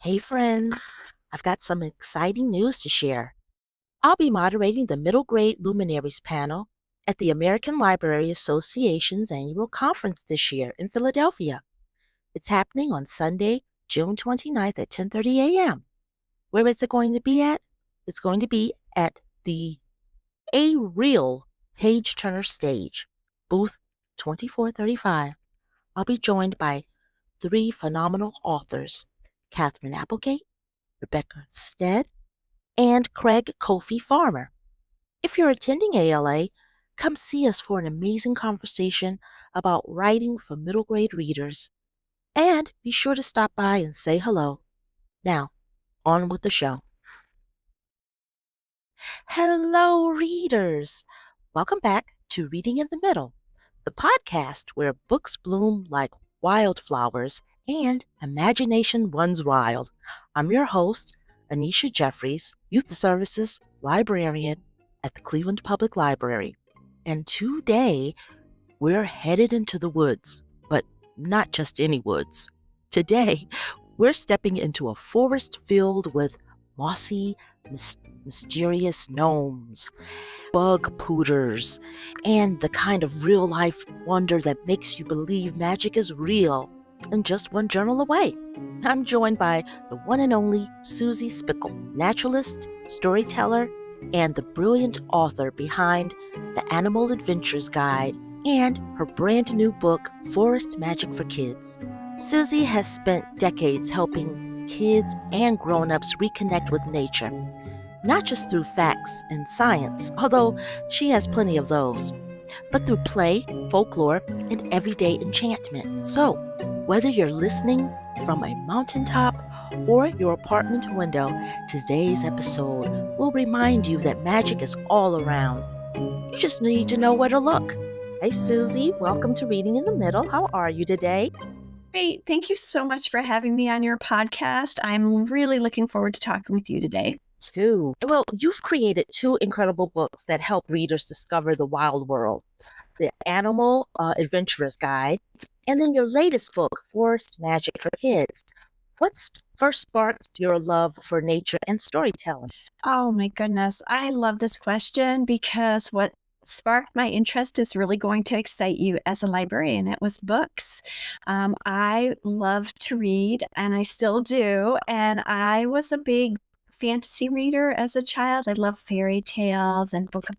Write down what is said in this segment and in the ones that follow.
Hey, friends. I've got some exciting news to share. I'll be moderating the Middle Grade Luminaries panel at the American Library Association's annual conference this year in Philadelphia. It's happening on Sunday, June 29th at 10:30 a.m. Where is it going to be at? It's going to be at the A Real Page Turner Stage, booth 2435. I'll be joined by three phenomenal authors, Catherine Applegate, Rebecca Stead, and Craig Kofi Farmer. If you're attending ALA, come see us for an amazing conversation about writing for middle grade readers. And be sure to stop by and say hello. Now, on with the show. Hello, readers. Welcome back to Reading in the Middle, the podcast where books bloom like wildflowers and imagination runs wild. I'm your host, Annisha Jeffries, Youth Services Librarian at the Cleveland Public Library. And today, we're headed into the woods, but not just any woods. Today, we're stepping into a forest filled with mossy, mysterious gnomes, bug pooters, and the kind of real-life wonder that makes you believe magic is real and just one journal away. I'm joined by the one and only Susie Spikol, naturalist, storyteller, and the brilliant author behind the Animal Adventures Guide and her brand new book, Forest Magic for Kids. Susie has spent decades helping kids and grown-ups reconnect with nature, not just through facts and science, although she has plenty of those, but through play, folklore, and everyday enchantment. So, whether you're listening from a mountaintop or your apartment window, today's episode will remind you that magic is all around. You just need to know where to look. Hey, Susie, welcome to Reading in the Middle. How are you today? Great. Thank you so much for having me on your podcast. I'm really looking forward to talking with you today. Too. Well, you've created two incredible books that help readers discover the wild world, the Animal Adventurer's Guide, and then your latest book, Forest Magic for Kids. What's first sparked your love for nature and storytelling? Oh my goodness. I love this question because what sparked my interest is really going to excite you as a librarian. It was books. I love to read and I still do. And I was a big fantasy reader as a child. I love fairy tales and books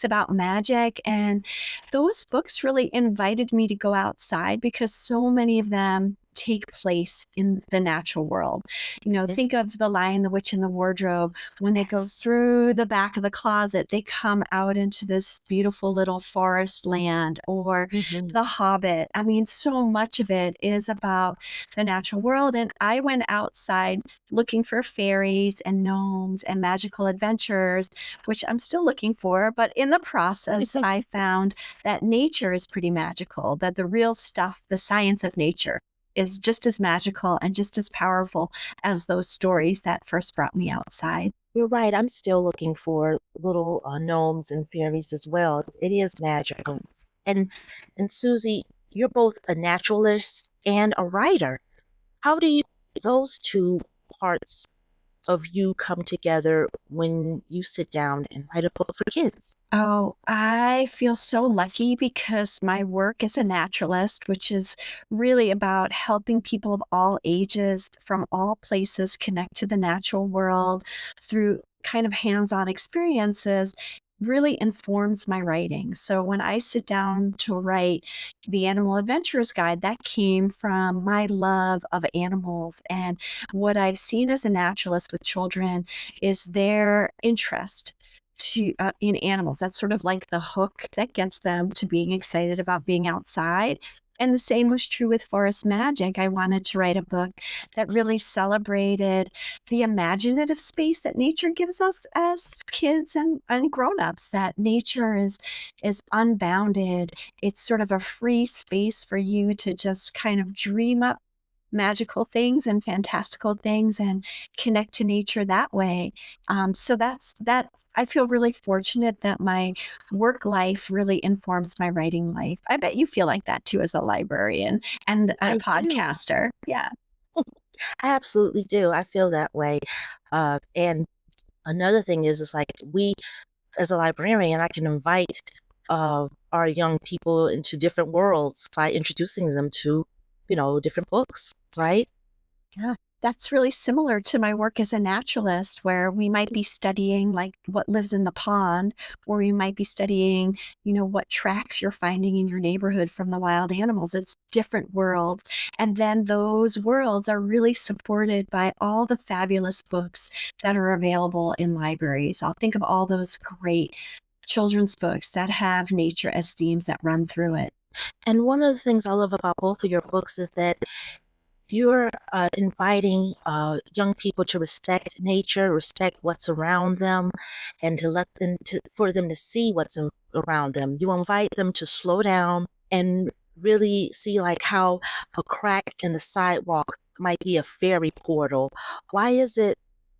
about magic. And those books really invited me to go outside because so many of them take place in the natural world. Think of The Lion, the Witch, and the Wardrobe. When they go Yes. through the back of the closet, they come out into this beautiful little forest land, or Mhm. The Hobbit. I mean, so much of it is about the natural world. And I went outside looking for fairies and gnomes and magical adventures, which I'm still looking for. But in the process, I found that nature is pretty magical, that the real stuff, the science of nature, is just as magical and just as powerful as those stories that first brought me outside. You're right. I'm still looking for little gnomes and fairies as well. It is magical. And and Susie, you're both a naturalist and a writer. How do you those two parts of you come together when you sit down and write a book for kids? Oh, I feel so lucky because my work as a naturalist, which is really about helping people of all ages from all places connect to the natural world through kind of hands-on experiences, really informs my writing. So when I sit down to write the Animal Adventurer's Guide, that came from my love of animals. And what I've seen as a naturalist with children is their interest in animals. That's sort of like the hook that gets them to being excited about being outside. And the same was true with Forest Magic. I wanted to write a book that really celebrated the imaginative space that nature gives us as kids and grown-ups, that nature is unbounded. It's sort of a free space for you to just kind of dream up magical things and fantastical things and connect to nature that way. So that's that. I feel really fortunate that my work life really informs my writing life. I bet you feel like that too as a librarian and a I do. podcaster. Yeah. I absolutely do. I feel that way. And another thing is like we, as a librarian, I can invite our young people into different worlds by introducing them to, different books, right? Yeah, that's really similar to my work as a naturalist, where we might be studying like what lives in the pond, or we might be studying, what tracks you're finding in your neighborhood from the wild animals. It's different worlds. And then those worlds are really supported by all the fabulous books that are available in libraries. I'll think of all those great children's books that have nature as themes that run through it. And one of the things I love about both of your books is that you're inviting young people to respect nature, respect what's around them, and to let them for them to see what's around them. You invite them to slow down and really see like how a crack in the sidewalk might be a fairy portal. Why is it?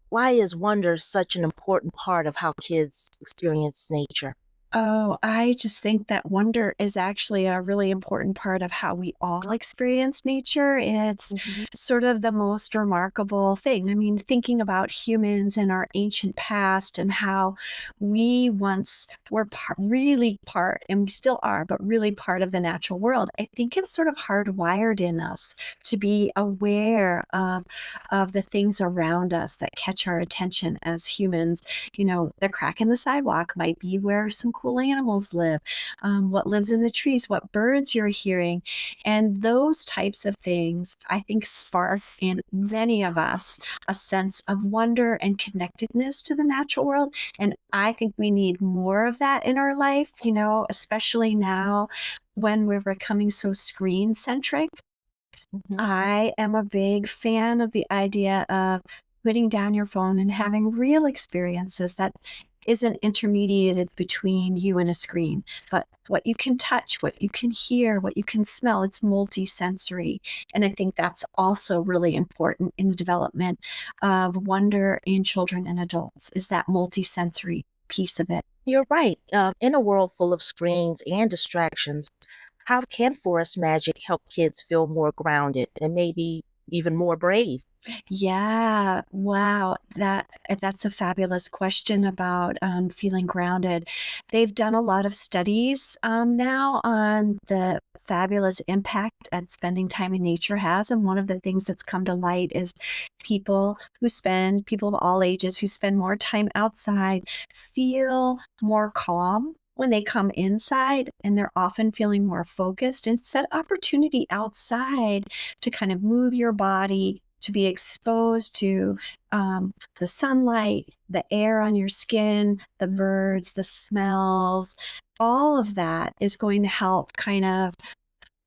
Why is wonder such an important part of how kids experience nature? Oh, I just think that wonder is actually a really important part of how we all experience nature. It's Mhm. sort of the most remarkable thing. I mean, thinking about humans and our ancient past and how we once were really part, and we still are, but really part of the natural world. I think it's sort of hardwired in us to be aware of the things around us that catch our attention as humans. The crack in the sidewalk might be where some cool animals live, what lives in the trees, what birds you're hearing. And those types of things, I think, spark in many of us a sense of wonder and connectedness to the natural world. And I think we need more of that in our life, especially now when we're becoming so screen centric. Mhm. I am a big fan of the idea of putting down your phone and having real experiences that isn't intermediated between you and a screen, but what you can touch, what you can hear, what you can smell. It's multisensory. And I think that's also really important in the development of wonder in children and adults, is that multisensory piece of it. You're right. In a world full of screens and distractions, how can forest magic help kids feel more grounded and maybe even more brave? Yeah, wow. That's a fabulous question about feeling grounded. They've done a lot of studies now on the fabulous impact that spending time in nature has. And one of the things that's come to light is people of all ages who spend more time outside feel more calm when they come inside, and they're often feeling more focused. And it's that opportunity outside to kind of move your body, to be exposed to the sunlight, the air on your skin, the birds, the smells. All of that is going to help kind of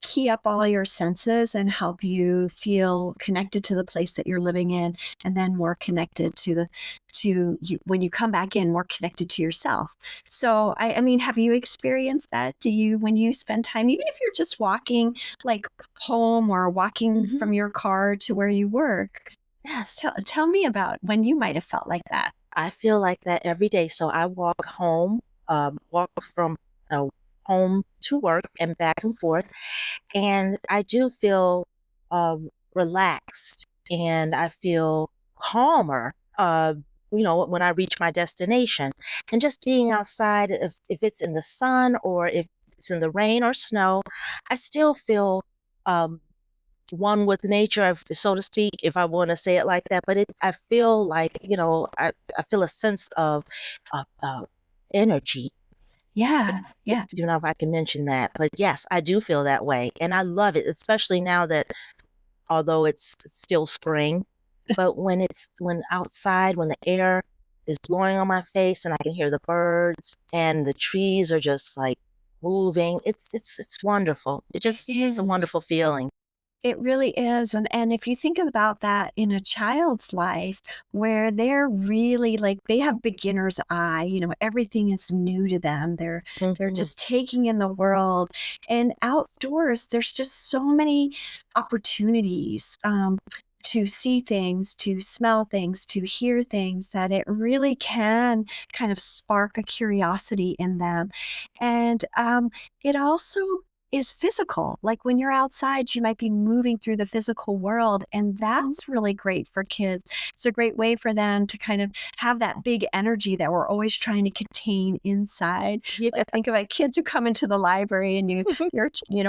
key up all your senses and help you feel connected to the place that you're living in, and then more connected to you when you come back in, more connected to yourself. So I mean, have you experienced that? Do you, when you spend time, even if you're just walking like home or walking Hmm. from your car to where you work, Yes, tell me about when you might have felt like that. I feel like that every day. So I walk home, walk from uh, home to work and back and forth. And I do feel relaxed and I feel calmer, when I reach my destination. And just being outside, if it's in the sun or if it's in the rain or snow, I still feel um, one with nature, so to speak, if I want to say it like that. But I feel like, I feel a sense of energy, Yeah, yeah. if I can mention that. But yes, I do feel that way. And I love it, especially now that although it's still spring, but when outside, when the air is blowing on my face and I can hear the birds and the trees are just like moving, it's wonderful. It's a Yeah. wonderful feeling. It really is, and if you think about that in a child's life, where they're really, like, they have beginner's eye, everything is new to them. They're Mhm. just taking in the world, and outdoors, there's just so many opportunities, to see things, to smell things, to hear things, that it really can kind of spark a curiosity in them. And, it also is physical. Like when you're outside, you might be moving through the physical world, and that's really great for kids. It's a great way for them to kind of have that big energy that we're always trying to contain inside. Like think Yes. about kids who come into the library and you're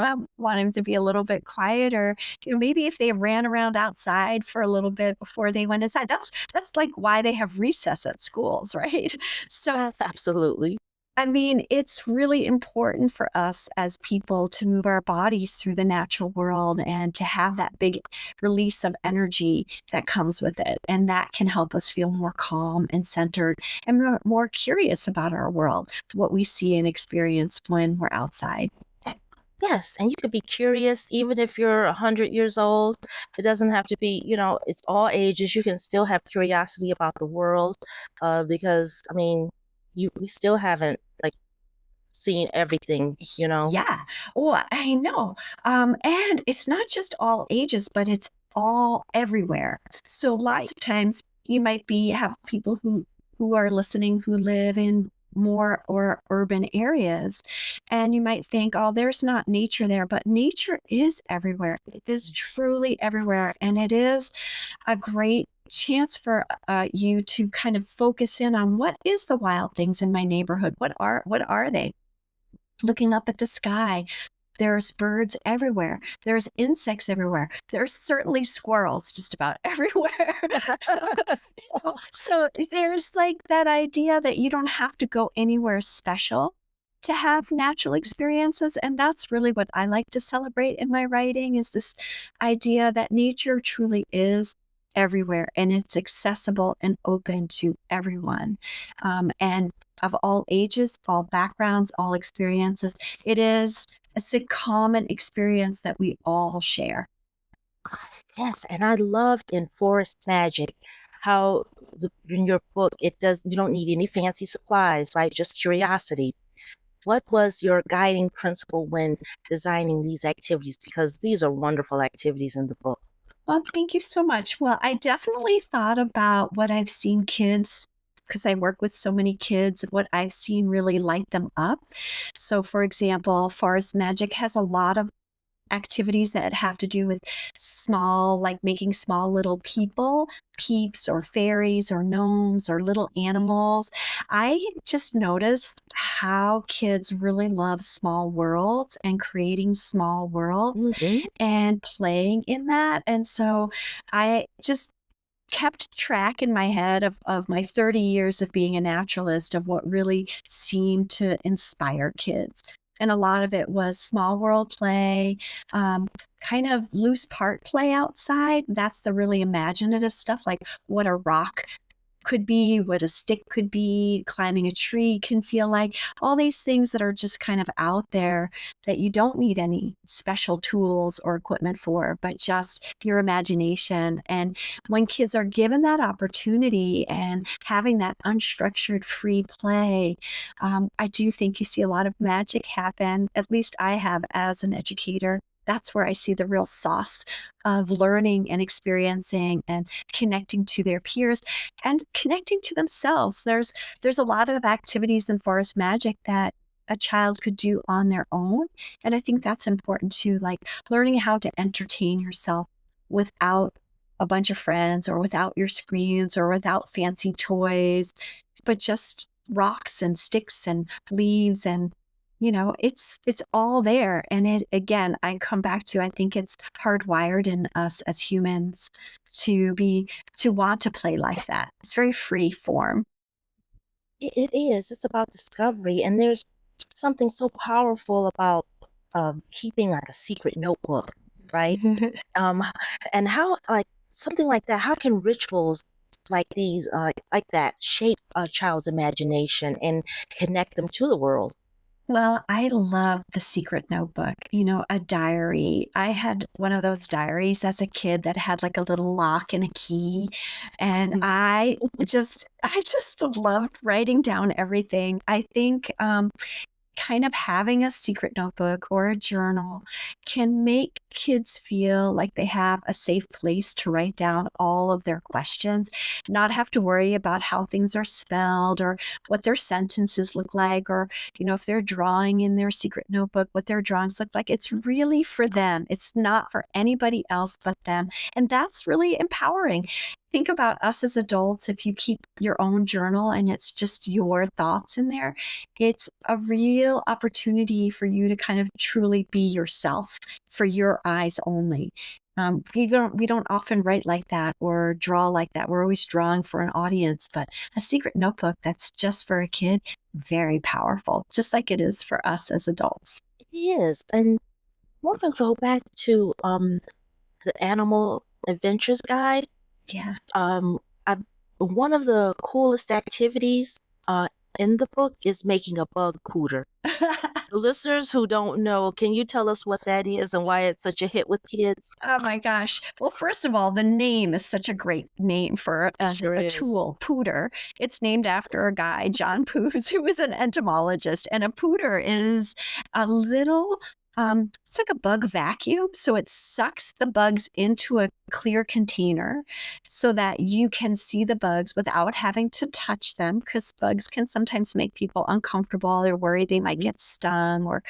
I want them to be a little bit quieter. Maybe if they ran around outside for a little bit before they went inside. That's like why they have recess at schools, right? So Absolutely. I mean, it's really important for us as people to move our bodies through the natural world and to have that big release of energy that comes with it. And that can help us feel more calm and centered and more curious about our world, what we see and experience when we're outside. Yes, and you could be curious even if you're 100 years old. It doesn't have to be, it's all ages. You can still have curiosity about the world, because I mean, we still haven't like seen everything. Yeah. Oh, I know. And it's not just all ages, but it's all everywhere. So lots Right. of times you might have people who are listening who live in more or urban areas, and you might think, oh, there's not nature there, but nature is everywhere. It is truly everywhere, and it is a great chance for you to kind of focus in on what is the wild things in my neighborhood. What are they? Looking up at the sky. There's birds everywhere. There's insects everywhere. There's certainly squirrels just about everywhere. So there's like that idea that you don't have to go anywhere special to have natural experiences. And that's really what I like to celebrate in my writing is this idea that nature truly is everywhere and it's accessible and open to everyone. And of all ages, all backgrounds, all experiences, it's a common experience that we all share. Yes, and I love in Forest Magic how in your book you don't need any fancy supplies, right? Just curiosity. What was your guiding principle when designing these activities? Because these are wonderful activities in the book. Well, thank you so much. Well, I definitely thought about what I've seen kids, because I work with so many kids, what I've seen really light them up. So, for example, Forest Magic has a lot of activities that have to do with small, like making small little people, peeps or fairies or gnomes or little animals. I just noticed how kids really love small worlds and creating small worlds Hmm. and playing in that. And so I just kept track in my head of my 30 years of being a naturalist of what really seemed to inspire kids. And a lot of it was small world play, kind of loose part play outside. That's the really imaginative stuff, like what a rock could be, what a stick could be, climbing a tree can feel like, all these things that are just kind of out there that you don't need any special tools or equipment for, but just your imagination. And when kids are given that opportunity and having that unstructured free play, I do think you see a lot of magic happen. At least I have as an educator. That's where I see the real sauce of learning and experiencing and connecting to their peers and connecting to themselves. There's a lot of activities in Forest Magic that a child could do on their own. And I think that's important too, like learning how to entertain yourself without a bunch of friends or without your screens or without fancy toys, but just rocks and sticks and leaves and it's all there. And it again, I come back to I think it's hardwired in us as humans to want to play like that. It's very free form. It is. It's about discovery, and there's something so powerful about keeping like a secret notebook, right? Um, and how like something like that. How can rituals like these, like that, shape a child's imagination and connect them to the world? Well, I love the secret notebook, a diary. I had one of those diaries as a kid that had like a little lock and a key. And I just loved writing down everything. I think kind of having a secret notebook or a journal can make kids feel like they have a safe place to write down all of their questions, not have to worry about how things are spelled or what their sentences look like, or, if they're drawing in their secret notebook, what their drawings look like. It's really for them. It's not for anybody else but them. And that's really empowering. Think about us as adults. If you keep your own journal and it's just your thoughts in there, it's a real opportunity for you to kind of truly be yourself for your eyes only. We don't often write like that or draw like that. We're always drawing for an audience, but a secret notebook that's just for a kid, very powerful, just like it is for us as adults. It is. And one to go back to the Animal Adventures Guide. Yeah. I, one of the coolest activities in the book is making a bug pooter. The listeners who don't know, can you tell us what that is and why it's such a hit with kids? Oh my gosh. Well, first of all, the name is such a great name for Sure a is. tool, pooter. It's named after a guy, John Poos, who was an entomologist. And a pooter is a little, it's like a bug vacuum. So it sucks the bugs into a clear container so that you can see the bugs without having to touch them, because bugs can sometimes make people uncomfortable. They're worried they might get stung or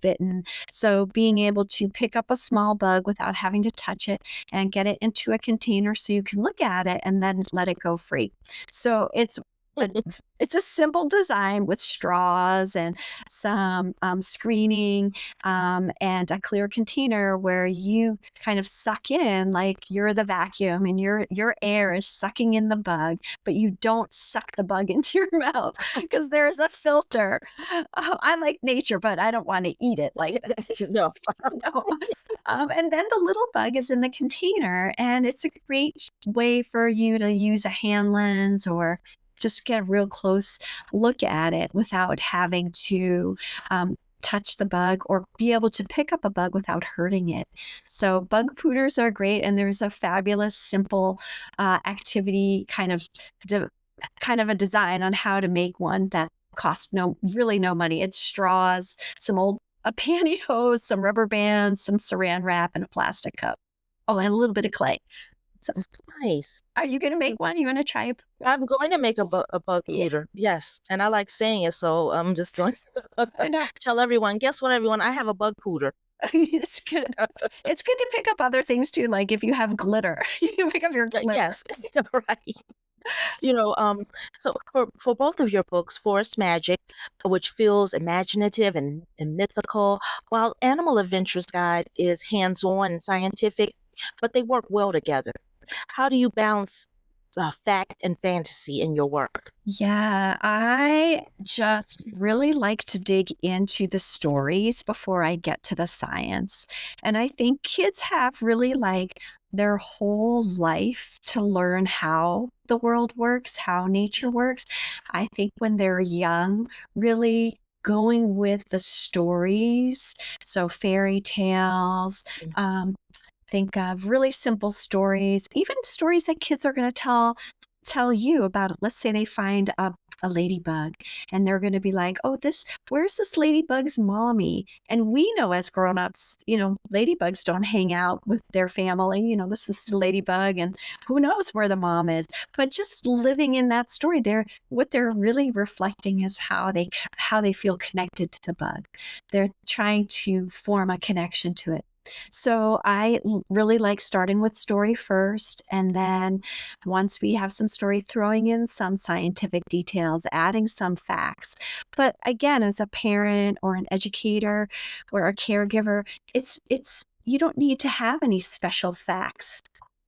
bitten. So being able to pick up a small bug without having to touch it and get it into a container so you can look at it and then let it go free. So a, it's a simple design with straws and some screening, and a clear container where you kind of suck in, like you're the vacuum and your air is sucking in the bug, but you don't suck the bug into your mouth because there's a filter. I like nature, but I don't want to eat it like that. No. No. And then the little bug is in the container, and it's a great way for you to use a hand lens or just get a real close look at it without having to touch the bug or be able to pick up a bug without hurting it. So bug pooters are great, and there's a fabulous, simple activity kind of a design on how to make one that costs really no money. It's straws, a pantyhose, some rubber bands, some saran wrap, and a plastic cup. Oh, and a little bit of clay. So, It's nice. are you going to make one? You want to try it? I'm going to make a bug Yeah. pooter. Yes. And I like saying it, so I'm just going to I know. tell everyone, guess what, everyone? I have a bug pooter. It's good. It's good to pick up other things too, like if you have glitter, you can pick up your glitter. Yes. Right. You know, so for both of your books, Forest Magic, which feels imaginative and mythical, while Animal Adventures Guide is hands-on and scientific, but they work well together. How do you balance fact and fantasy in your work? Yeah, I just really like to dig into the stories before I get to the science. And I think kids have really like their whole life to learn how the world works, how nature works. I think when they're young, really going with the stories, so fairy tales, um, think of really simple stories, even stories that kids are going to tell you about it. Let's say they find a ladybug and they're going to be like, oh, where's this ladybug's mommy? And we know as grown-ups, ladybugs don't hang out with their family. This is the ladybug and who knows where the mom is. But just living in that story, what they're really reflecting is how they feel connected to the bug. They're trying to form a connection to it. So I really like starting with story first, and then once we have some story, throwing in some scientific details, adding some facts. But again, as a parent or an educator or a caregiver, it's you don't need to have any special facts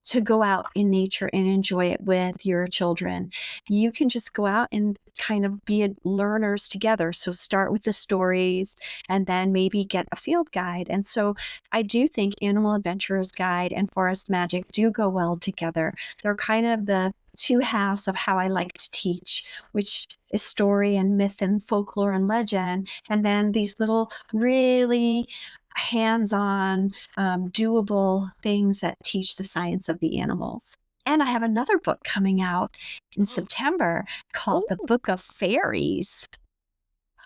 to go out in nature and enjoy it with your children. You can just go out and kind of be learners together. So start with the stories and then maybe get a field guide. And so I do think Animal Adventurers Guide and Forest Magic do go well together. They're kind of the two halves of how I like to teach, which is story and myth and folklore and legend. And then these little really hands-on, doable things that teach the science of the animals. And I have another book coming out in September called The Oh, Book of Fairies.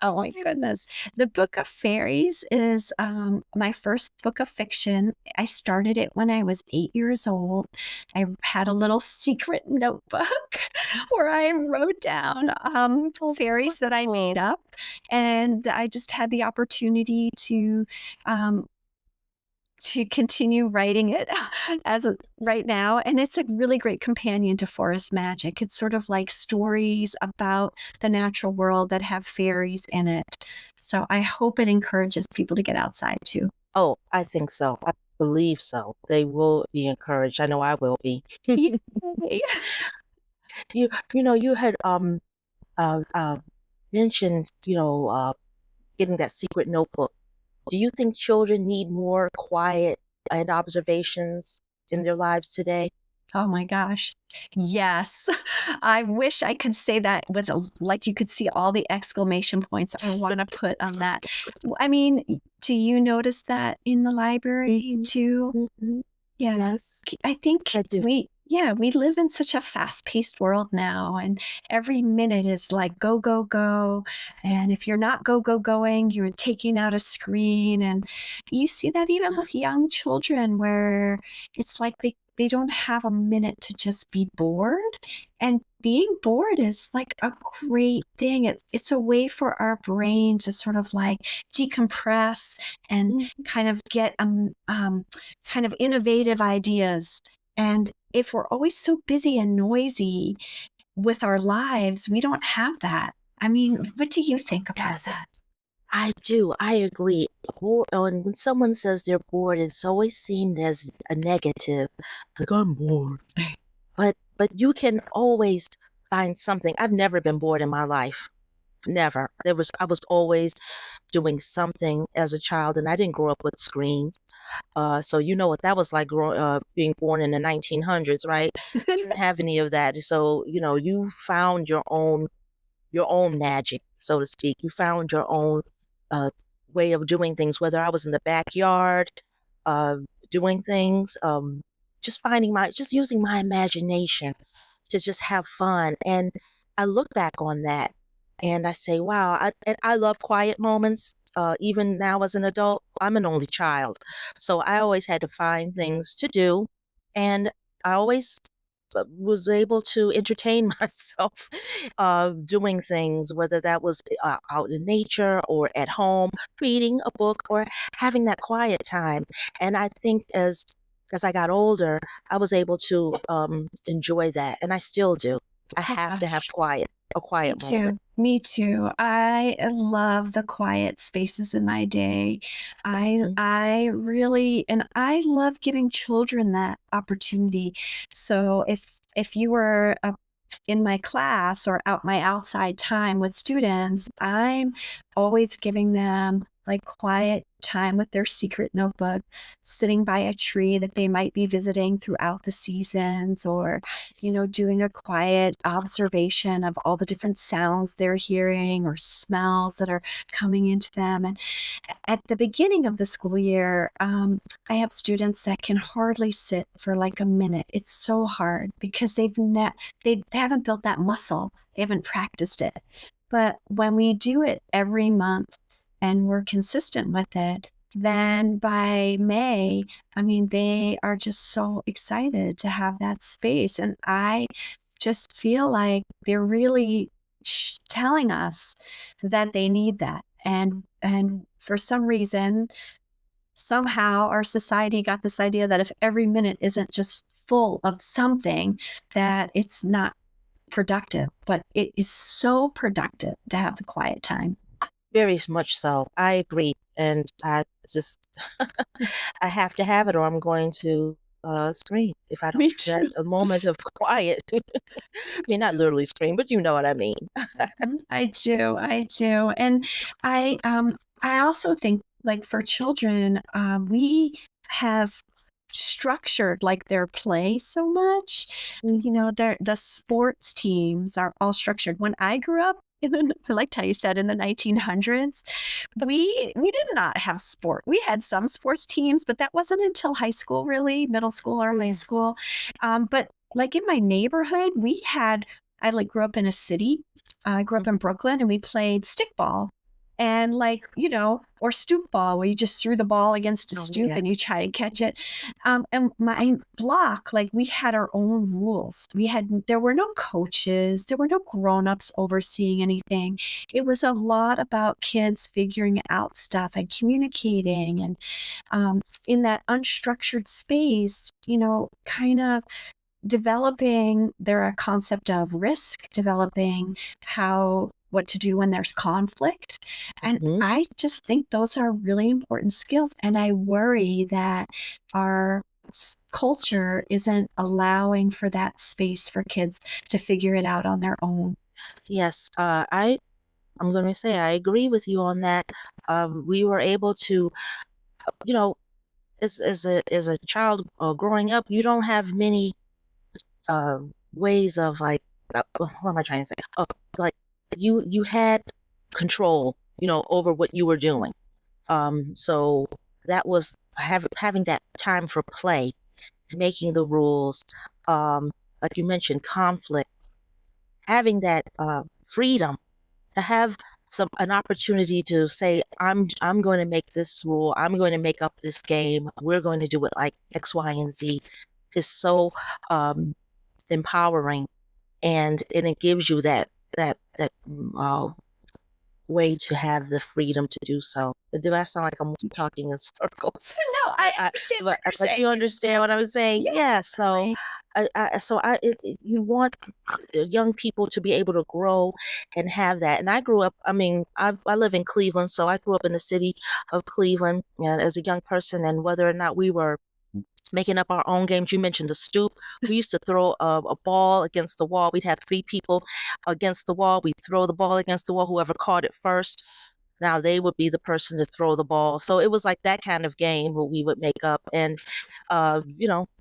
Oh my goodness. The Book of Fairies is my first book of fiction. I started it when I was 8 years old. I had a little secret notebook where I wrote down Oh, fairies that I made wonderful. up. And I just had the opportunity um, to continue writing it right now. And it's a really great companion to forest magic. It's sort of like stories about the natural world that have fairies in it. So I hope it encourages people to get outside too. Oh, I think so. I believe so. They will be encouraged. I know I will be. Yay. You had uh, uh, mentioned, getting that secret notebook. Do you think children need more quiet and observations in their lives today? Oh my gosh. Yes. I wish I could say that with like you could see all the exclamation points I want to put on that. I mean, do you notice that in the library Hmm. too? Hmm. Yeah. Yes, I think I do. we live in such a fast-paced world now, and every minute is like go, go, go. And if you're not go, go, going, you're taking out a screen. And you see that even with young children where it's like they don't have a minute to just be bored. And being bored is like a great thing. It's a way for our brain to sort of like decompress and Mm. kind of get kind of innovative ideas. And if we're always so busy and noisy with our lives, we don't have that. I mean, what do you think about Yes, that? I do. I agree. And when someone says they're bored, it's always seen as a negative. Like, I'm bored. But you can always find something. I've never been bored in my life. Never. I was always doing something as a child, and I didn't grow up with screens. So you know what that was like being born in the 1900s, right? We didn't have any of that. So, you found your own magic, so to speak. You found your own uh, way of doing things, whether I was in the backyard uh, doing things, just using my imagination to just have fun. And I look back on that and I say, wow, and I love quiet moments. Even now as an adult, I'm an only child. So I always had to find things to do. And I always was able to entertain myself doing things, whether that was out in nature or at home, reading a book or having that quiet time. And I think as I got older, I was able to enjoy that, and I still do. I Oh have to have gosh. a Me quiet moment. too. Me too. I love the quiet spaces in my day. Mm. I really and I love giving children that opportunity. So if you were in my class or out my outside time with students, I'm always giving them like quiet time with their secret notebook, sitting by a tree that they might be visiting throughout the seasons, or Nice. doing a quiet observation of all the different sounds they're hearing or smells that are coming into them. And at the beginning of the school year, I have students that can hardly sit for like a minute. It's so hard because they haven't built that muscle. They haven't practiced it. But when we do it every month and we're consistent with it, then by May, I mean, they are just so excited to have that space. And I just feel like they're really telling us that they need that. And for some reason, somehow our society got this idea that if every minute isn't just full of something, that it's not productive. But it is so productive to have the quiet time. Very much so. I agree. And I just, I have to have it or I'm going to scream if I don't Me get too. a moment of quiet. I mean, not literally scream, but you know what I mean. Mhm. I do, I do. And I also think like for children, we have structured like their play so much. Mm. The sports teams are all structured. When I grew up I liked how you said in the 1900s, we did not have sport. We had some sports teams, but that wasn't until high school, really, middle school or high Yes. school. But like in my neighborhood, I like grew up in a city. I grew up in Mhm. Brooklyn and we played stickball. and or stoop ball, where you just threw the ball against a Oh, stoop yeah. and you try to catch it. And my block, like, we had our own rules. There were no coaches, there were no grown-ups overseeing anything. It was a lot about kids figuring out stuff and communicating, and in that unstructured space, kind of developing their concept of risk, developing what to do when there's conflict. And Mhm. I just think those are really important skills. And I worry that our culture isn't allowing for that space for kids to figure it out on their own. Yes, I'm going to say I agree with you on that. We were able to, you know, as a child growing up, you don't have many ways of like, what am I trying to say? Like you had control, over what you were doing. So that was having that time for play, making the rules, like you mentioned, conflict, having that freedom to have an opportunity to say, I'm going to make this rule, I'm going to make up this game, we're going to do it like X, Y, and Z, is so um, empowering, and it gives you that way to have the freedom to do so. Do I sound like I'm talking in circles? No, I I, understand what but you're but saying. you understand what I was saying? Yeah, Yeah. So, definitely. you want young people to be able to grow and have that. And I grew up. I mean, I live in Cleveland, so I grew up in the city of Cleveland, as a young person. And whether or not we were making up our own games. You mentioned the stoop. We used to throw a ball against the wall. We'd have three people against the wall. We'd throw the ball against the wall. Whoever caught it first, now they would be the person to throw the ball. So it was like that kind of game what we would make up, and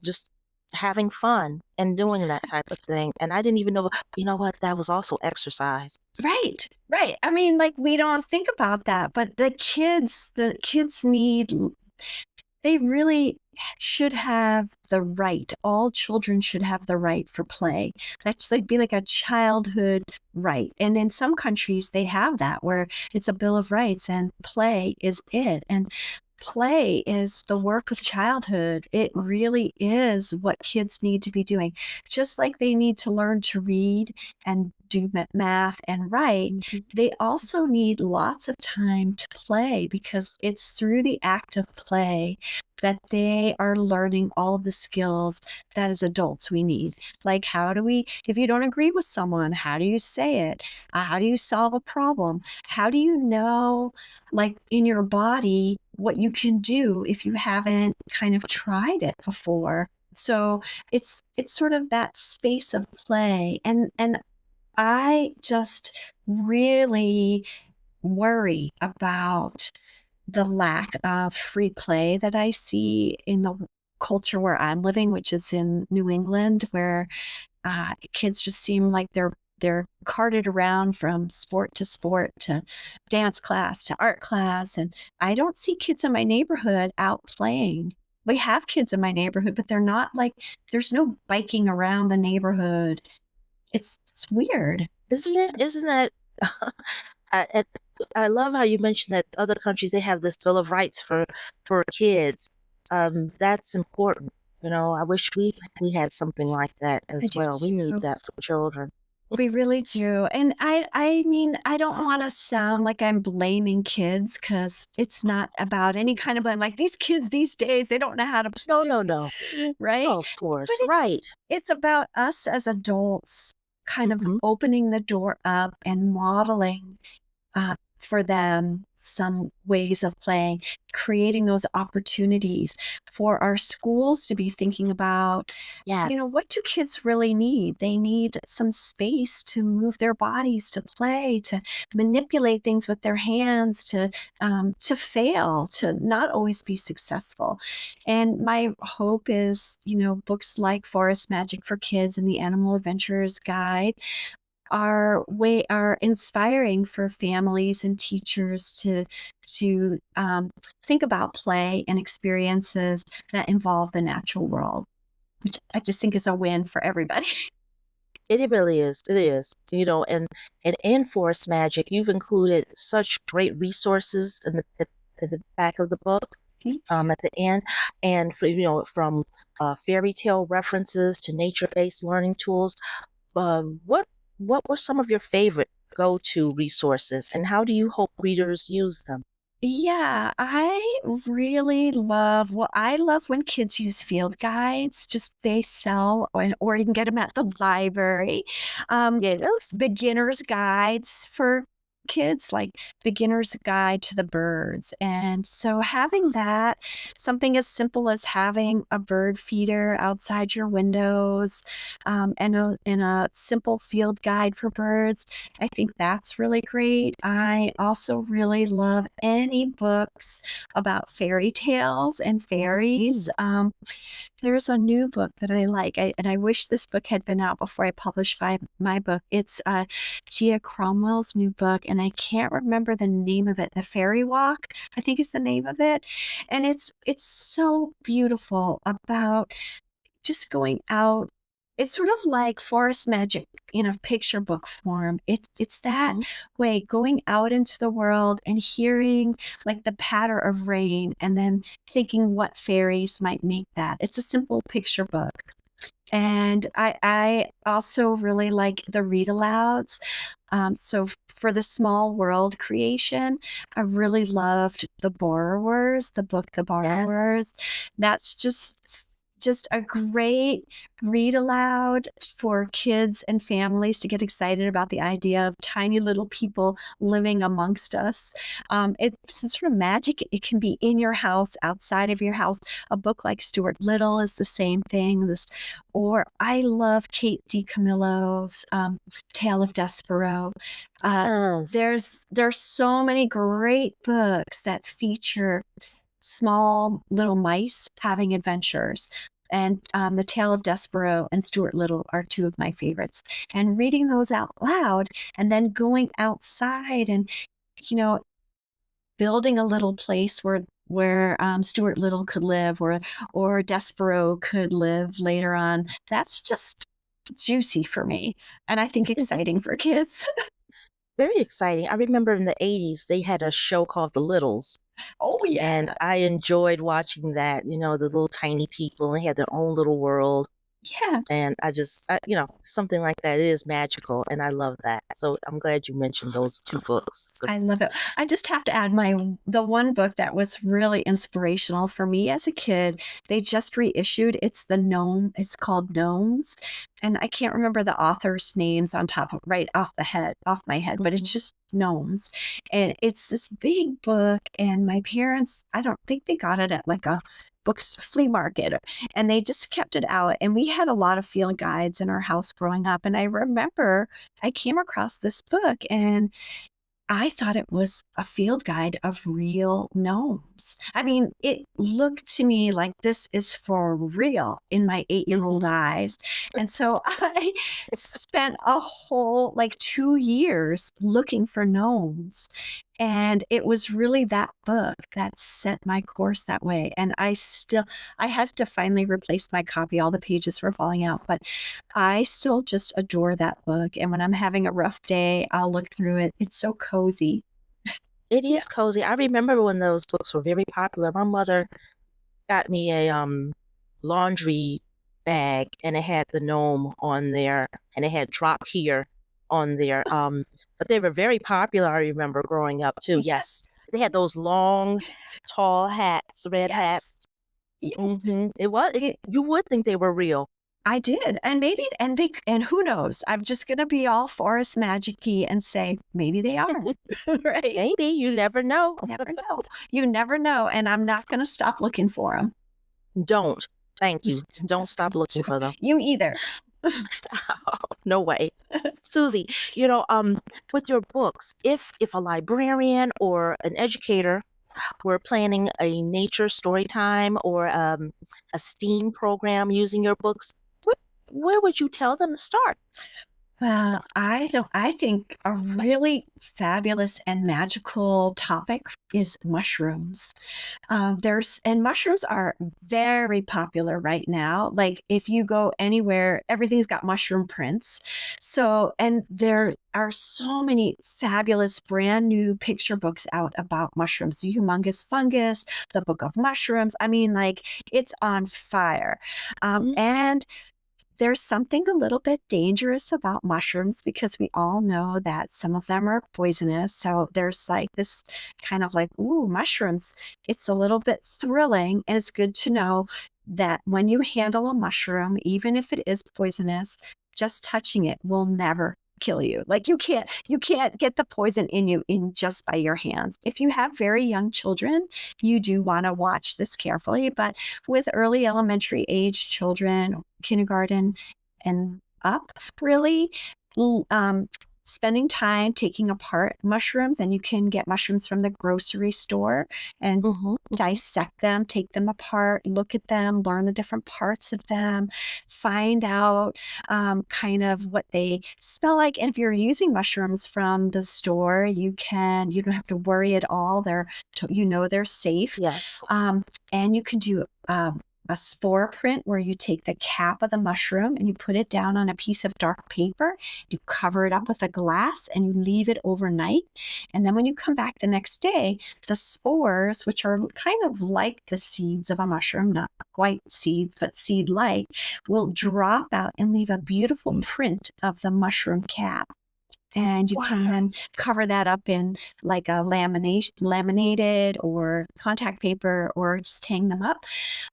just having fun and doing that type of thing. And I didn't even know, what, that was also exercise. Right, right. I mean, like, we don't think about that, but the kids they really should have the right. All children should have the right for play. That's like be like a childhood right. And in some countries they have that, where it's a Bill of Rights and play is it. And play is the work of childhood. It really is what kids need to be doing. Just like they need to learn to read and do math and write, Mhm. they also need lots of time to play, because it's through the act of play that they are learning all of the skills that as adults we need. Like, if you don't agree with someone, how do you say it? How do you solve a problem? How do you know, like, in your body, what you can do if you haven't kind of tried it before? So it's sort of that space of play. And I just really worry about the lack of free play that I see in the culture where I'm living, which is in New England, where kids just seem like they're carted around from sport to dance class to art class, and I don't see kids in my neighborhood out playing. We have kids in my neighborhood, but they're not like there's no biking around the neighborhood. It's weird. Isn't it? Isn't that? I, I love how you mentioned that other countries, they have this Bill of Rights for kids. That's important. I wish we had something like that I as do well. We need too. that for children. We really do. And I mean, I don't want to sound like I'm blaming kids, because it's not about any kind of blame. Like, these kids these days, they don't know how to No, no, no. play, right? Oh, of But course. it's Right. it's about us as adults kind of Hmm. opening the door up and modeling for them some ways of playing, creating those opportunities for our schools to be thinking about, Yes. what do kids really need? They need some space to move their bodies, to play, to manipulate things with their hands, to fail, to not always be successful. And my hope is, books like Forest Magic for Kids and the Animal Adventurer's Guide are inspiring for families and teachers to think about play and experiences that involve the natural world, which I just think is a win for everybody. It really is. It is. And in Forest Magic, you've included such great resources at the back of the book, at the end, and from fairy tale references to nature-based learning tools. Uh, what what were some of your favorite go-to resources, and how do you hope readers use them? Yeah, I really love well, I love when kids use field guides, just they sell or you can get them at the library. Um, Yes. Beginner's guides for kids, like Beginner's Guide to the Birds. And so having that, something as simple as having a bird feeder outside your windows, and a simple field guide for birds, I think that's really great. I also really love any books about fairy tales and fairies. There's a new book that I like, and I wish this book had been out before I published my book. It's Gia Cromwell's new book, and I can't remember the name of it. The Fairy Walk, I think is the name of it, and it's so beautiful about just going out. It's sort of like forest magic in a picture book form. It's that Mhm. way, going out into the world and hearing like the patter of rain and then thinking what fairies might make that. It's a simple picture book. And I also really like the read alouds. So for the small world creation, I really loved The Borrowers, the book The Yes. Borrowers. That's just a great read aloud for kids and families to get excited about the idea of tiny little people living amongst us. It's sort of magic. It can be in your house, outside of your house. A book like Stuart Little is the same thing. Or I love Kate DiCamillo's Tale of Despero. Uh, Yes. there's so many great books that feature small little mice having adventures. And The Tale of Despero and Stuart Little are two of my favorites. And reading those out loud and then going outside and, you know, building a little place where Stuart Little could live or Despero could live later on. That's just juicy for me, and I think exciting for kids. Very exciting. I remember in the 80s, they had a show called The Littles, Oh, and yeah. I enjoyed watching that. The little tiny people, they had their own little world. Yeah. And something like that is magical, and I love that. So I'm glad you mentioned those two books. I 'Cause- love it. I just have to add the one book that was really inspirational for me as a kid. They just reissued. It's called Gnomes, and I can't remember the author's names on top of right off my head, but it's Mhm. just Gnomes, and it's this big book. And my parents, I don't think they got it at like a books flea market, and they just kept it out. And we had a lot of field guides in our house growing up, and I remember I came across this book and I thought it was a field guide of real gnomes. I mean, it looked to me like this is for real in my 8-year-old eyes. And so I spent a whole like 2 years looking for gnomes. And it was really that book that set my course that way. And I had to finally replace my copy. All the pages were falling out, but I still just adore that book, and when I'm having a rough day, I'll look through it. It's so cozy. It Yeah. is cozy. I remember when those books were very popular. My mother got me a laundry bag, and it had the gnome on there, and it had drop here on there. But they were very popular. I remember growing up too. Yeah. Yes, they had those long, tall hats, red Yes. hats. Yes. Hmm. It was. It You would think they were real. I did, and who knows? I'm just gonna be all forest magic-y and say, "Maybe they are." Right? Maybe you never know. Never know. You never know, and I'm not gonna stop looking for them. Don't. Thank you. Don't stop looking for them. You either. No way. Susie, with your books, if a librarian or an educator were planning a nature story time or a STEAM program using your books, where would you tell them to start? Well, I think a really fabulous and magical topic is mushrooms. And mushrooms are very popular right now. Like if you go anywhere, everything's got mushroom prints. So, and there are so many fabulous brand new picture books out about mushrooms. The Humongous Fungus, the Book of Mushrooms. I mean, like it's on fire. Mhm. And there's something a little bit dangerous about mushrooms because we all know that some of them are poisonous. So there's like this kind of like, ooh, mushrooms. It's a little bit thrilling. And it's good to know that when you handle a mushroom, even if it is poisonous, just touching it will never kill you. Like you can't get the poison in you in just by your hands. If you have very young children, you do want to watch this carefully, but with early elementary age children, kindergarten and up, really, spending time taking apart mushrooms, and you can get mushrooms from the grocery store and Mhm. dissect them, take them apart, look at them, learn the different parts of them, find out kind of what they smell like. And if you're using mushrooms from the store, you don't have to worry at all. They're safe. Yes. Um, and you can do a spore print where you take the cap of the mushroom and you put it down on a piece of dark paper. You cover it up with a glass and you leave it overnight. And then when you come back the next day, the spores, which are kind of like the seeds of a mushroom, not quite seeds, but seed like, will drop out and leave a beautiful print of the mushroom cap. And you can Wow. then cover that up in like a laminated or contact paper, or just hang them up.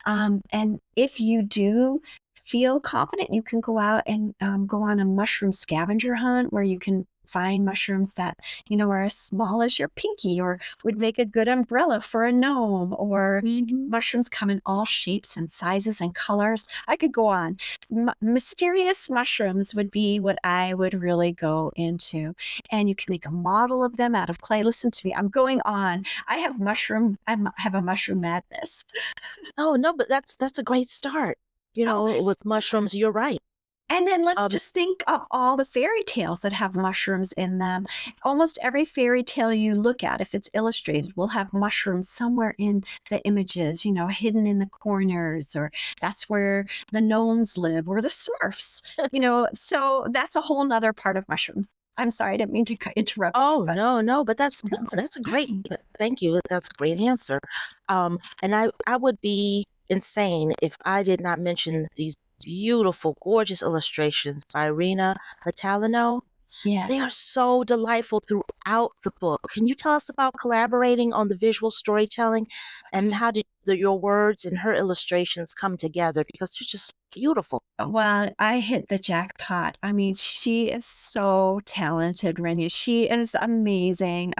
And if you do feel confident, you can go out and go on a mushroom scavenger hunt where you can find mushrooms that, are as small as your pinky or would make a good umbrella for a gnome, or Mhm. mushrooms come in all shapes and sizes and colors. I could go on. Mysterious mushrooms would be what I would really go into. And you can make a model of them out of clay. Listen to me. I'm going on. I have a mushroom madness. Oh, no, but that's a great start. Oh, With mushrooms, you're right. and then let's Um, just think of all the fairy tales that have mushrooms in them. Almost every fairy tale you look at, if it's illustrated, will have mushrooms somewhere in the images, hidden in the corners, or that's where the gnomes live, or the Smurfs, so that's a whole nother part of mushrooms. I'm sorry, I didn't mean to interrupt you, oh, but no, no, but that's no, that's a great thank you. That's a great answer. And I would be insane if I did not mention these beautiful, gorgeous illustrations by Rena Metalino. They are yes. so delightful throughout the book. Can you tell us about collaborating on the visual storytelling and how did your words and her illustrations come together? Because they're just beautiful. Well, I hit the jackpot. I mean, she is so talented, Renia. She is amazing.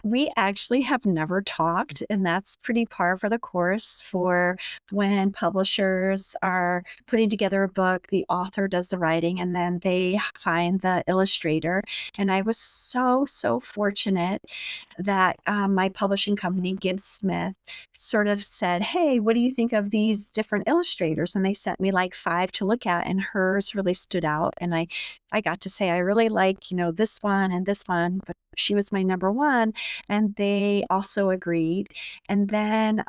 We actually have never talked, and that's pretty par for the course for when publishers are putting together a book. The author does the writing, and then they find the illustrator. And I was so, so fortunate that my publishing company, Gibbs Smith, sort of said, "Hey, what do you think of these different illustrators?" And they sent me like five to look at, and hers really stood out. And I got to say, I really like, this one and this one, but she was my number one. And they also agreed. And then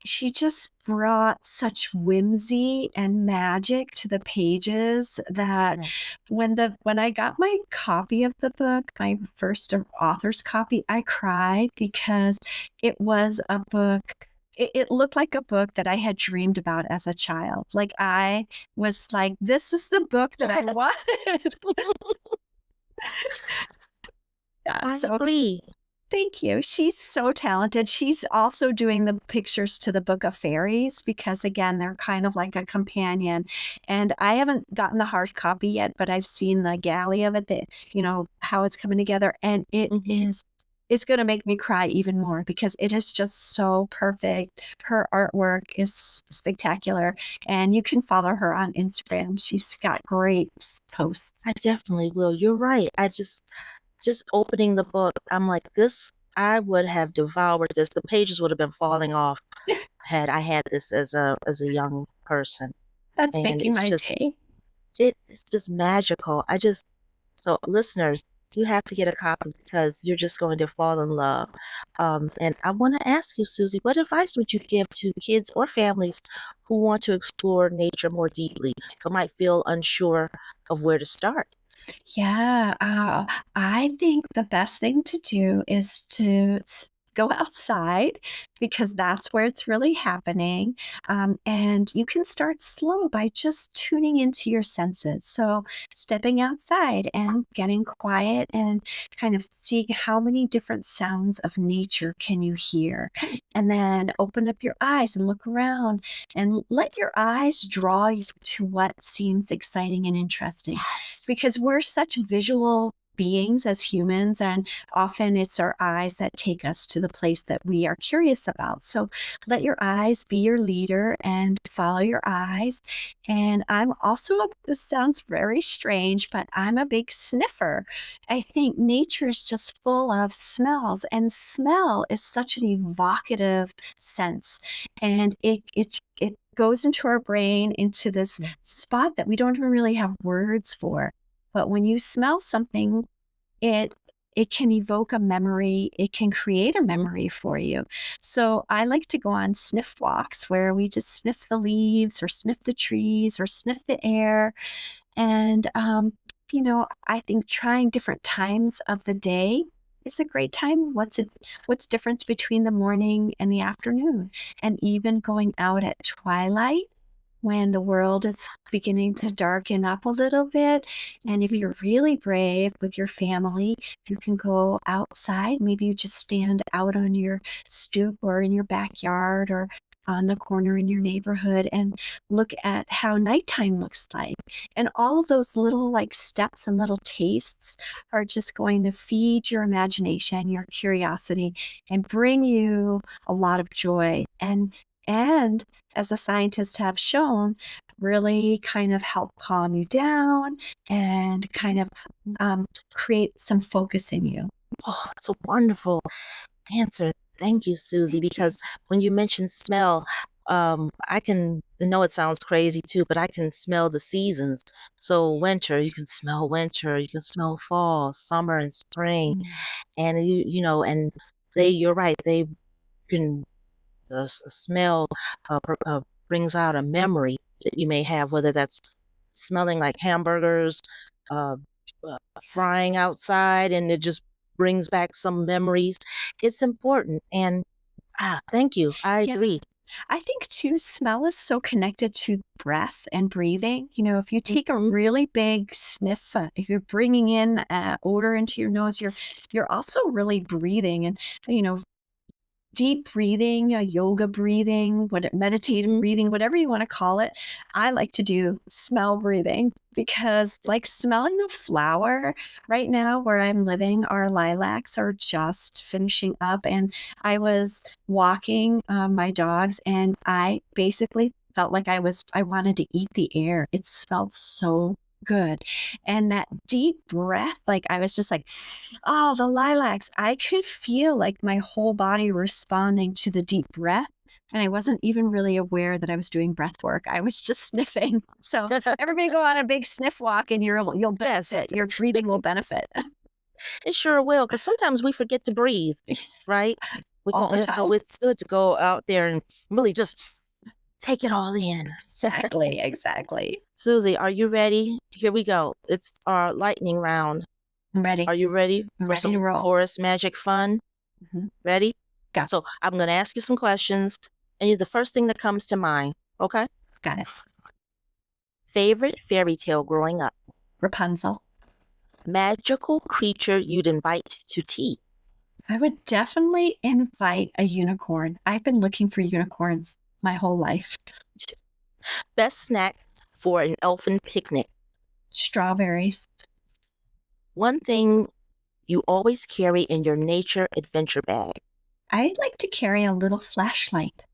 she just brought such whimsy and magic to the Yes. pages that Yes. when I got my copy of the book, my first author's copy, I cried because it was a book. It looked like a book that I had dreamed about as a child. Like I was like, this is the book that I Yes. wanted. Yeah, I so agree. thank you. She's so talented. She's also doing the pictures to the Book of Fairies because, again, they're kind of like a companion. And I haven't gotten the hard copy yet, but I've seen the galley of it, how it's coming together. And Mhm. it's going to make me cry even more because it is just so perfect. Her artwork is spectacular. And you can follow her on Instagram. She's got great posts. I definitely will. You're right. Just opening the book, I'm like, this, I would have devoured this. The pages would have been falling off had I had this as a young person. That's And making it's my just day. It is just magical. So listeners, you have to get a copy because you're just going to fall in love. And I want to ask you, Susie, what advice would you give to kids or families who want to explore nature more deeply, but might feel unsure of where to start? Yeah, I think the best thing to do is to go outside because that's where it's really happening. And you can start slow by just tuning into your senses. So, stepping outside and getting quiet and kind of seeing how many different sounds of nature can you hear. And then open up your eyes and look around and let your eyes draw you to what seems exciting and interesting Yes. because we're such visual beings as humans, and often it's our eyes that take us to the place that we are curious about. So let your eyes be your leader and follow your eyes. And I'm also, this sounds very strange, but I'm a big sniffer. I think nature is just full of smells, and smell is such an evocative sense. And it goes into our brain, into this spot that we don't even really have words for. But when you smell something, it it can evoke a memory, it can create a memory for you. So I like to go on sniff walks where we just sniff the leaves or sniff the trees or sniff the air. And I think trying different times of the day is a great time. What's different between the morning and the afternoon? And even going out at twilight when the world is beginning to darken up a little bit. And if you're really brave with your family, you can go outside. Maybe you just stand out on your stoop or in your backyard or on the corner in your neighborhood and look at how nighttime looks like. And all of those little like steps and little tastes are just going to feed your imagination, your curiosity, and bring you a lot of joy. And as the scientists have shown, really kind of help calm you down and kind of create some focus in you. Oh, that's a wonderful answer. Thank you, Susie, because when you mentioned smell, I know it sounds crazy too, but I can smell the seasons. So winter, you can smell winter, you can smell fall, summer, and spring. And and you're right, they can, smell brings out a memory that you may have, whether that's smelling like hamburgers, uh, frying outside, and it just brings back some memories. It's important. And thank you. I Yeah. agree. I think too, smell is so connected to breath and breathing. If you take a Mhm. really big sniff, if you're bringing in odor into your nose, you're also really breathing. And you know, deep breathing, yoga breathing, meditative breathing, whatever you want to call it. I like to do smell breathing because, like smelling a flower, right now where I'm living, our lilacs are just finishing up. And I was walking my dogs, and I basically felt like I wanted to eat the air. It smelled so good. And that deep breath, like I was just like, oh, the lilacs. I could feel like my whole body responding to the deep breath. And I wasn't even really aware that I was doing breath work. I was just sniffing. So everybody go on a big sniff walk and you'll Yes, benefit. Your breathing will benefit it sure will. Because sometimes we forget to breathe, right? all the And time. so it's good to go out there and really just take it all in. Exactly, exactly. Susie, are you ready? Here we go. It's our lightning round. I'm ready. Are you ready I'm for ready to some roll. forest magic fun? Mhm. Ready? Go. So I'm going to ask you some questions, and you're the first thing that comes to mind. Okay? Got it. Favorite fairy tale growing up? Rapunzel. Magical creature you'd invite to tea? I would definitely invite a unicorn. I've been looking for unicorns my whole life. Best snack for an elfin picnic? Strawberries. One thing you always carry in your nature adventure bag? I like to carry a little flashlight.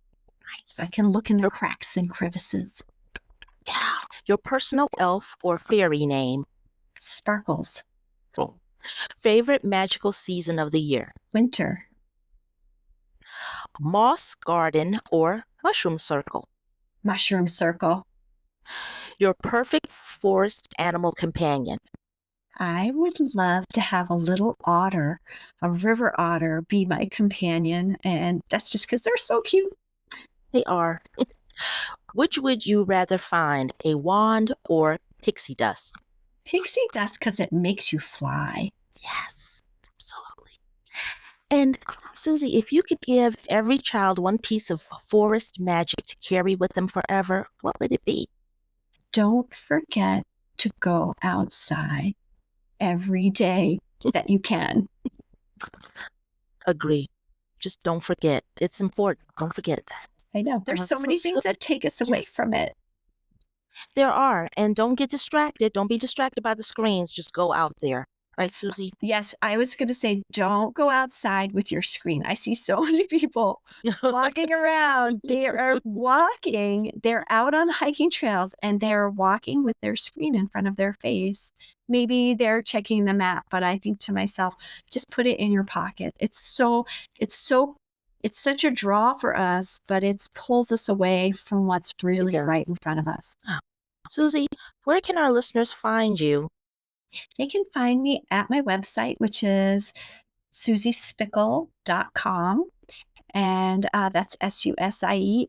I Nice. can look in the Your, cracks and crevices. yeah, your personal elf or fairy name? Sparkles. Favorite magical season of the year? Winter. Moss garden or mushroom circle? Mushroom circle. Your perfect forest animal companion. I would love to have a little otter, a river otter, be my companion. And that's just because they're so cute. They are. Which would you rather find, a wand or pixie dust? Pixie dust because it makes you fly. Yes, absolutely. And Susie, if you could give every child one piece of forest magic to carry with them forever, what would it be? Don't forget to go outside every day that you can. Agree. Just don't forget. It's important. Don't forget that. I know. There's so many things that take us away Yes, from it. there are. And don't get distracted. Don't be distracted by the screens. Just go out there. Right, Susie? Yes, I was going to say, don't go outside with your screen. I see so many people walking around. They are walking. They're out on hiking trails and they're walking with their screen in front of their face. Maybe they're checking the map, but I think to myself, just put it in your pocket. It's such a draw for us, but it pulls us away from what's really right in front of us. Susie, where can our listeners find you? They can find me at my website, which is susiespikol.com. And that's Susiespikol,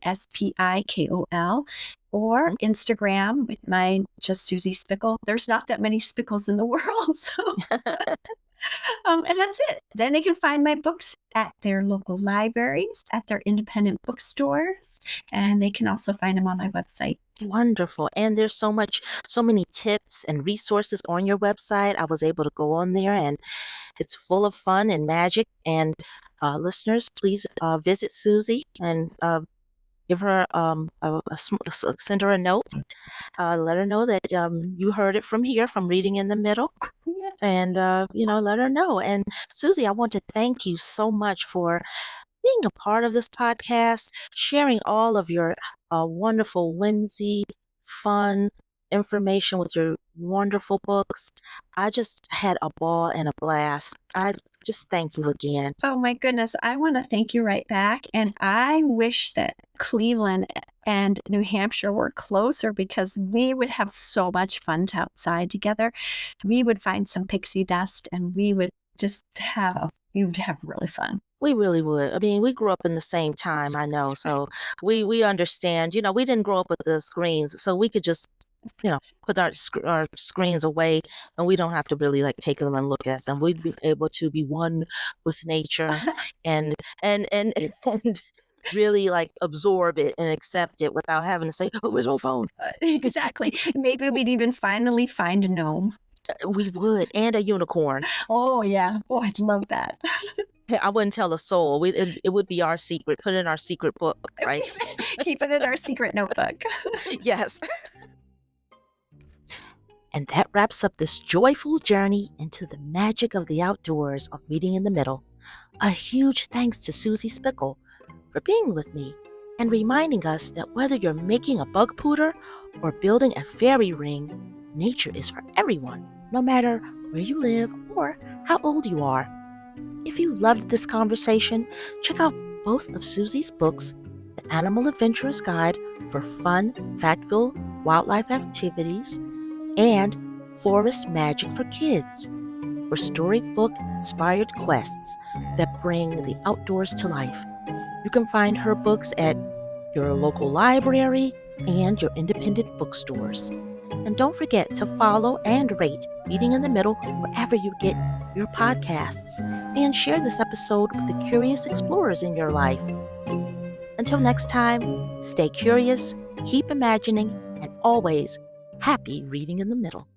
or Instagram with my just Susie Spikol. There's not that many Spickles in the world. So, and that's it. Then they can find my books at their local libraries, at their independent bookstores, and they can also find them on my website. Wonderful. And there's so many tips and resources on your website. I was able to go on there and it's full of fun and magic. And listeners, please visit Susie and give her send her a note. Let her know that you heard it from here, from Reading in the Middle. Yeah. And, let her know. And Susie, I want to thank you so much for being a part of this podcast, sharing all of your wonderful whimsy, fun information with your wonderful books. I just had a ball and a blast. I just thank you again. Oh my goodness. I want to thank you right back. And I wish that Cleveland and New Hampshire were closer because we would have so much fun outside together. We would find some pixie dust and we would we would have really fun. We really would. I mean, we grew up in the same time, I know. So we understand, we didn't grow up with the screens, so we could just, put our screens away and we don't have to really like take them and look at them. We'd be able to be one with nature and really like absorb it and accept it without having to say, oh, where's my phone? Exactly. Maybe we'd even finally find a gnome. We would. And a unicorn. Oh, yeah. Oh, I'd love that. I wouldn't tell a soul. It would be our secret. Put it in our secret book, right? Keep it in our secret notebook. Yes. And that wraps up this joyful journey into the magic of the outdoors of Reading in the Middle. A huge thanks to Susie Spikol for being with me and reminding us that whether you're making a bug pooter or building a fairy ring, nature is for everyone, no matter where you live or how old you are. If you loved this conversation, check out both of Susie's books, The Animal Adventurer's Guide for Fun, Fact-Filled Wildlife Activities, and Forest Magic for Kids, for storybook-inspired quests that bring the outdoors to life. You can find her books at your local library and your independent bookstores. And don't forget to follow and rate Reading in the Middle wherever you get your podcasts, and share this episode with the curious explorers in your life. Until next time, stay curious, keep imagining, and always happy reading in the middle.